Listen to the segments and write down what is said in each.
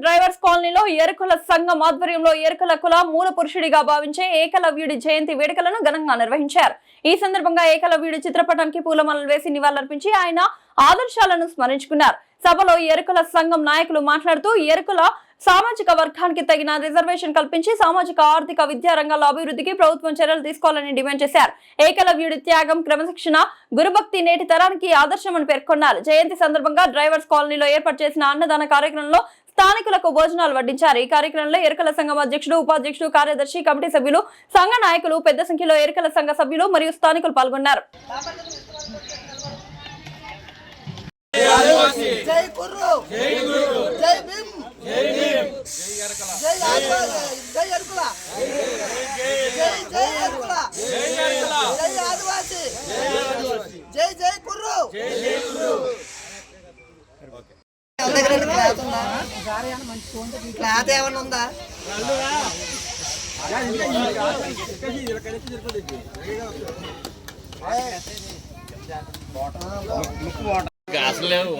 Drivers కాలనీలో ఎరుకుల సంఘం ఆధ్వర్యంలో ఎరుకుల కుల మూల పురుషుడిగా భావించే ఏకలవ్యుడి జయంతి వేడుకలను ఘనంగా నిర్వహించారు. ఈ సందర్భంగా ఏకలవ్యుడి చిత్రపటానికి పూలమాలలు వేసి నివాళులర్పించి ఆయన ఆదర్శాలను స్మరించుకున్నారు. సభలో ఎరుకుల సంఘం నాయకులు మాట్లాడుతూ ఎరుకుల సామాజిక వర్గానికి తగిన రిజర్వేషన్ కల్పించి సామాజిక ఆర్థిక విద్యా రంగాల అభివృద్ధికి ప్రభుత్వం చర్యలు తీసుకోవాలని డిమాండ్ చేశారు. ఏకలవ్యుడి త్యాగం, క్రమశిక్షణ, గురుభక్తి నేటి తరానికి ఆదర్శమని పేర్కొన్నారు. జయంతి సందర్భంగా డ్రైవర్స్ కాలనీలో ఏర్పాటు చేసిన అన్నదాన కార్యక్రమంలో స్థానికులకు భోజనాలు వడ్డించారు. ఈ కార్యక్రమంలో ఎరుకల సంఘం అధ్యక్షుడు, ఉపాధ్యక్షుడు, కార్యదర్శి, కమిటీ సభ్యులు, సంఘ నాయకులు, పెద్ద సంఖ్యలో ఎరుకల సంఘ సభ్యులు మరియు స్థానికులు పాల్గొన్నారు. జై కుర్రు, జై భీమ్, జై ఎరుకల, జై ఎరుకల, జై ఎరుకల, జై ఆదివాసి, జై జై కుర్రు. క్లాత్ ఏమన్నా ఉందా? గ్లాసులు లేవు,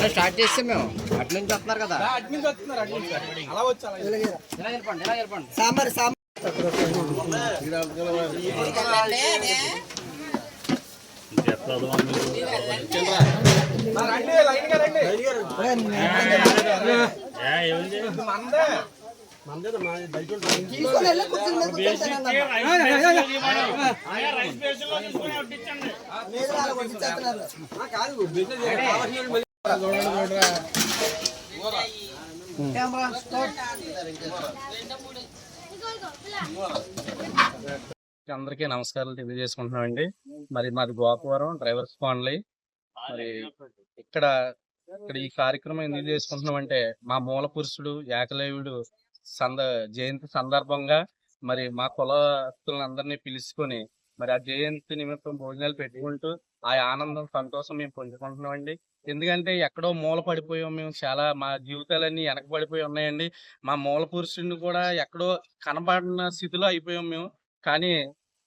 స్టార్ట్ చేస్తే మేము అటు నుంచి వస్తున్నారు కదా, సాంబార్ సాంబార్ అందరికీ నమస్కారాలు తెలియజేసుకుంటున్నామండి. మరి మాది గోపవరం డ్రైవర్స్ కాలనీ. మరి ఇక్కడ ఈ కార్యక్రమం ఎందుకు చేసుకుంటున్నామంటే మా మూల పురుషుడు ఏకలవ్యుడు జయంతి సందర్భంగా మరి మా కులస్తులందరినీ పిలుచుకొని మరి ఆ జయంతి నిమిత్తం భోజనాలు పెట్టుకుంటూ ఆ ఆనందం, సంతోషం మేము పొందుకుంటున్నామండి. ఎందుకంటే ఎక్కడో మూల పడిపోయాం మేము, చాలా మా జీవితాలన్నీ వెనకబడిపోయి ఉన్నాయండి. మా మూల పురుషుడిని కూడా ఎక్కడో కనబడిన స్థితిలో అయిపోయాం మేము. కానీ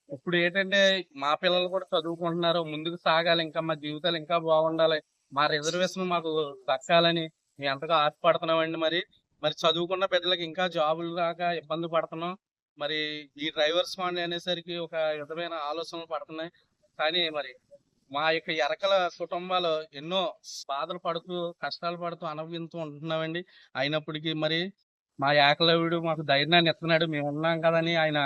ఇప్పుడు ఏంటంటే మా పిల్లలు కూడా చదువుకుంటున్నారు, ముందుకు సాగాలి, ఇంకా మా జీవితాలు ఇంకా బాగుండాలి, మా రిజర్వేషన్ మాకు దక్కాలని మేము ఎంతగా ఆశపడుతున్నామండి. మరి చదువుకున్న బిడ్డలకి ఇంకా జాబులు రాక ఇబ్బంది పడుతున్నాం. మరి ఈ డ్రైవర్స్ కాలనీ అనేసరికి ఒక విధమైన ఆలోచనలు పడుతున్నాయి. కానీ మరి మా యొక్క ఎరకల కుటుంబాలు ఎన్నో బాధలు పడుతూ, కష్టాలు పడుతూ, అనుభవిస్తూ ఉంటున్నామండి. అయినప్పటికీ మరి మా ఏకలవ్యుడు మాకు ధైర్యాన్ని ఇస్తున్నాడు. మేము ఉన్నాం కదని ఆయన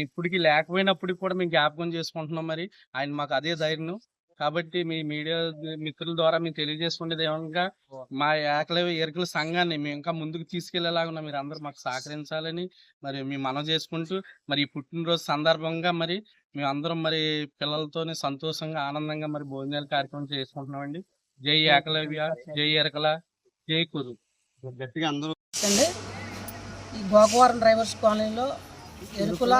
ఇప్పటికీ లేకపోయినప్పటికి కూడా మేము జ్ఞాపకం చేసుకుంటున్నాం. మరి ఆయన మాకు అదే ధైర్యం. కాబట్టి మీ మీడియా మిత్రుల ద్వారా మేము తెలియజేసుకునేది ఏమనగా మా ఏకలవ్య ఎరుకల సంఘాన్ని మేము ఇంకా ముందుకు తీసుకెళ్లేలాగా మీరు అందరూ మాకు సహకరించాలని మరి మేము మనవి చేసుకుంటూ, మరి ఈ పుట్టినరోజు సందర్భంగా మరి మేము అందరం మరి పిల్లలతోనే సంతోషంగా, ఆనందంగా మరి భోజనాల కార్యక్రమం చేసుకుంటున్నామండి. జై ఏకలవ్య, జై ఎరకల, జై కురు. గట్టిగా అందరూ ఈ గోకవరం డ్రైవర్స్ కాలనీలో ఎరుకుల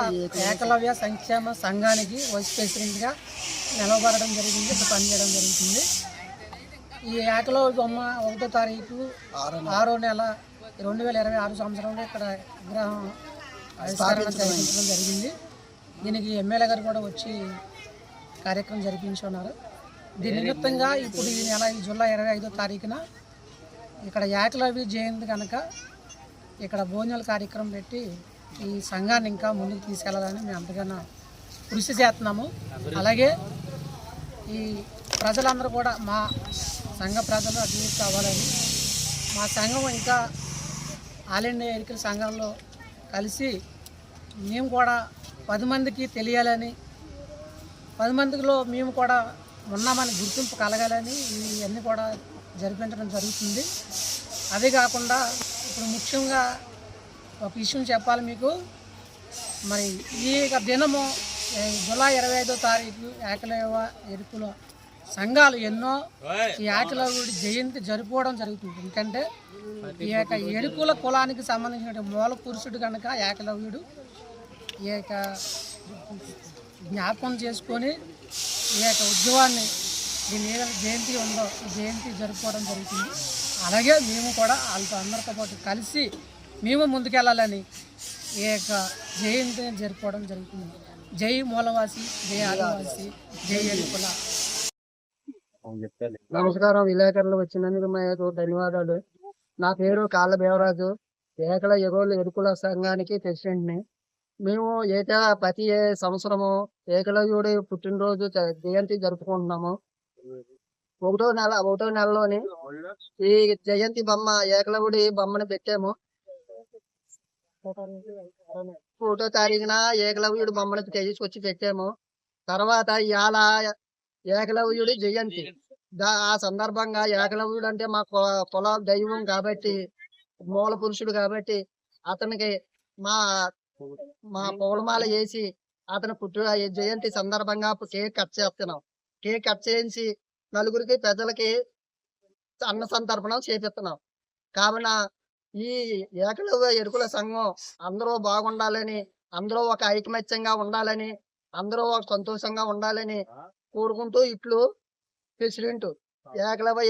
ఏకలవ్య సంక్షేమ సంఘానికి వైస్ ప్రెసిడెంట్గా నిలవబడడం జరిగింది, ఇక్కడ పనిచేయడం జరుగుతుంది. ఈ ఏకలవ్య బొమ్మ 1వ తారీఖు 6వ నెల 2026 సంవత్సరంలో ఇక్కడ విగ్రహం ఆవిష్కరణ జరిపించడం జరిగింది. దీనికి ఎమ్మెల్యే గారు కూడా వచ్చి కార్యక్రమం జరిపించున్నారు. దీని నిమిత్తంగా ఇప్పుడు ఈ నెల జూలై 25వ తారీఖున ఇక్కడ ఏకలవ్య జయంతి కనుక ఇక్కడ భోజనాల కార్యక్రమం పెట్టి ఈ సంఘాన్ని ఇంకా ముందుకు తీసుకెళ్లాలని మేము అంతగానో కృషి చేస్తున్నాము. అలాగే ఈ ప్రజలందరూ కూడా మా సంఘ ప్రజలు అభివృద్ధి అవ్వాలని, మా సంఘం ఇంకా ఆల్ ఇండియా ఎరుకల సంఘంలో కలిసి మేము కూడా 10 మందికి తెలియాలని, 10 మందిలో మేము కూడా ఉన్నామని గుర్తింపు కలగాలని ఇవన్నీ కూడా జరిపించడం జరుగుతుంది. అదే కాకుండా ఇప్పుడు ముఖ్యంగా ఒక విషయం చెప్పాలి మీకు. మరి ఈ దినము జూలై 25వ తారీఖు ఏకలవ్య ఎరుకుల సంఘాలు ఎన్నో ఈ ఏకలవ్యుడి జయంతి జరుపుకోవడం జరుగుతుంది. ఎందుకంటే ఈ యొక్క ఎరుకుల కులానికి సంబంధించిన మూల పురుషుడు కనుక ఏకలవ్యుడు ఈ యొక్క జ్ఞాపకం చేసుకొని ఈ యొక్క ఉద్యమాన్ని దీని ఏదైనా జయంతి ఉందో జయంతి జరుపుకోవడం జరుగుతుంది. అలాగే మేము కూడా వాళ్ళతో అందరితో పాటు కలిసి మేము ముందుకెళ్ళాలని ఈ యొక్క జయంతిని జరుపుకోవడం జరుగుతుంది. జై మూలవాసి, జై ఆదివాసి, జై ఎరుకుల. నమస్కారం. విలేకరులు వచ్చినందుకు మీకు ధన్యవాదాలు. నా పేరు కాళ్ళ దేవరాజు, ఏకల ఎగోలు ఎరుకుల సంఘానికి ప్రెసిడెంట్ని. మేము ప్రతి సంవత్సరము ఏకలవ్యుడి పుట్టినరోజు జయంతి జరుపుకుంటున్నాము. ఒకటో నెలలోని ఈ జయంతి బొమ్మ ఏకలవ్యుడి బొమ్మను పెట్టాము. 1వ తారీఖున ఏకలవ్యుడి బొమ్మను తీసుకొచ్చి పెట్టాము. తర్వాత ఇవాళ ఏకలవ్యుడి జయంతి. ఆ సందర్భంగా ఏకలవ్యుడు అంటే మా కుల దైవం కాబట్టి, మూల పురుషుడు కాబట్టి అతనికి మా పూలమాల వేసి అతని జయంతి సందర్భంగా కేక్ కట్ చేస్తున్నాం. కేక్ కట్ చేసి నలుగురికి ప్రజలకి అన్న సంతర్పణం చేపిస్తున్నాం. కావున ఈ ఏకలవ్య ఎరుకుల సంఘం అందరూ బాగుండాలని, అందరూ ఒక ఐకమత్యంగా ఉండాలని, అందరూ ఒక సంతోషంగా ఉండాలని కోరుకుంటూ ఇట్లు ప్రెసిడెంట్ ఏకలవ్య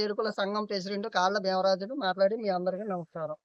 ఎరుకుల సంఘం ప్రెసిడెంట్ కాళ్ళ భీమరాజును మాట్లాడి మీ అందరికీ నమస్కారం.